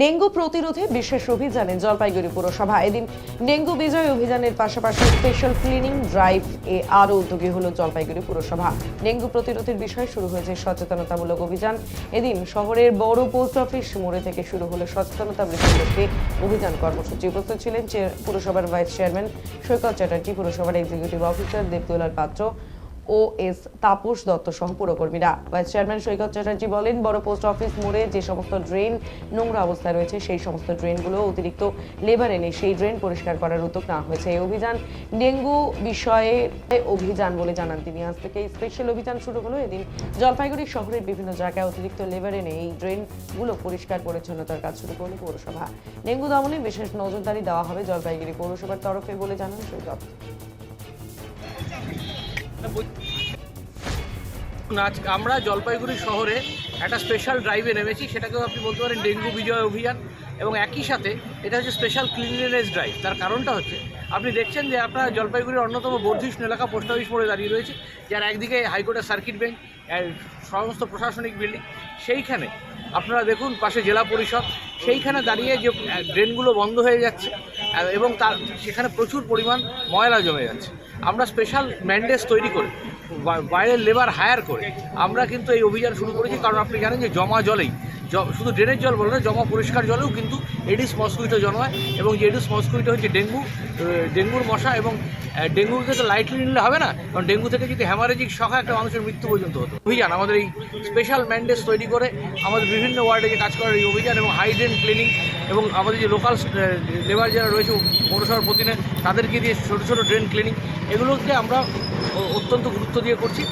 Dengue প্রতিরোধে বিশেষ অভিযানে জলপাইগুড়ি পুরসভা। এদিন ডেঙ্গু বিজয় অভিযানের পাশাপাশি স্পেশাল ক্লিনিং ড্রাইভ এ আরও উদ্যোগী হল জলপাইগুড়ি পুরসভা। ডেঙ্গু প্রতিরোধের বিষয়ে শুরু হয়েছে সচেতনতামূলক অভিযান। এদিন শহরের বড় পোস্ট অফিস মোড়ে থেকে শুরু হলো সচেতনতা বৃদ্ধির লক্ষ্যে অভিযান কর্মসূচি। উপস্থিত ছিলেন পুরসভার ভাইস চেয়ারম্যান সৈকত চ্যাটার্জি, পুরসভার এক্সিকিউটিভ অফিসার দেবদুলাল পাত্র ও এস তাপস দত্ত সহ পুরকর্মীরা। ভাইস চেয়ারম্যান সৈকত চ্যাটার্জি বলেন, বড় পোস্ট অফিস মোড়ে যে সমস্ত ড্রেন নোংরা অবস্থায় রয়েছে সেই সমস্ত ড্রেনগুলো অতিরিক্ত লেবার এনে সেই ড্রেন পরিষ্কার করার উদ্যোগ নেওয়া হয়েছে। এই অভিযান ডেঙ্গু বিষয়ে অভিযান বলে জানান তিনি। আজ থেকে স্পেশাল অভিযান শুরু হলো। এদিন জলপাইগুড়ি শহরের বিভিন্ন জায়গায় অতিরিক্ত লেবার এনে এই ড্রেনগুলো পরিষ্কার পরিচ্ছন্নতার কাজ শুরু করল পৌরসভা। ডেঙ্গু দমনে বিশেষ নজরদারি দেওয়া হবে জলপাইগুড়ি পৌরসভার তরফে বলে জানান সৈকত। আমরা জলপাইগুড়ি শহরে একটা স্পেশাল ড্রাইভে নেমেছি, সেটাকেও আপনি বলতে পারেন ডেঙ্গু বিজয় অভিযান, এবং একই সাথে এটা হচ্ছে স্পেশাল ক্লিনলিনেস ড্রাইভ। তার কারণটা হচ্ছে আপনি দেখছেন যে আপনার জলপাইগুড়ির অন্যতম বর্ধিষ্ণু এলাকা পোস্ট অফিস মোড়ে দাঁড়িয়ে রয়েছে, যার একদিকে হাইকোর্টের সার্কিট বেঞ্চ, সমস্ত প্রশাসনিক বিল্ডিং, সেইখানে আপনারা দেখুন পাশে জেলা পরিষদ, সেইখানে দাঁড়িয়ে যে ড্রেনগুলো বন্ধ হয়ে যাচ্ছে এবং তার সেখানে প্রচুর পরিমাণ ময়লা জমে যাচ্ছে। আমরা স্পেশাল ম্যান্ডেজ তৈরি করে বাইরের লেবার হায়ার করে আমরা কিন্তু এই অভিযান শুরু করেছি। কারণ আপনি জানেন যে জমা জলেই, শুধু ড্রেনের জল বলে না, জমা পরিষ্কার জলেও কিন্তু এডিস মসকুইটো জন্মায়, এবং যে এডিস মসকুইটো হচ্ছে ডেঙ্গুর মশা, এবং ডেঙ্গুকে তো লাইটলি নিলে হবে না, কারণ ডেঙ্গু থেকে যদি হ্যামারেজিক শখ একটা মানুষের মৃত্যু পর্যন্ত হতো। অভিযান আমাদের এই স্পেশাল ম্যান্ডেজ তৈরি করে আমাদের বিভিন্ন ওয়ার্ডে যে কাজ করার এই অভিযান, এবং হাই ড্রেন ক্লিনিং, এবং আমাদের যে লোকাল লেবার যারা রয়েছে পৌরসভার প্রতিদিনে তাদেরকে দিয়ে ছোটো ছোটো ড্রেন ক্লিনিং, এগুলোকে আমরা অত্যন্ত গুরুত্ব দিয়ে করছি।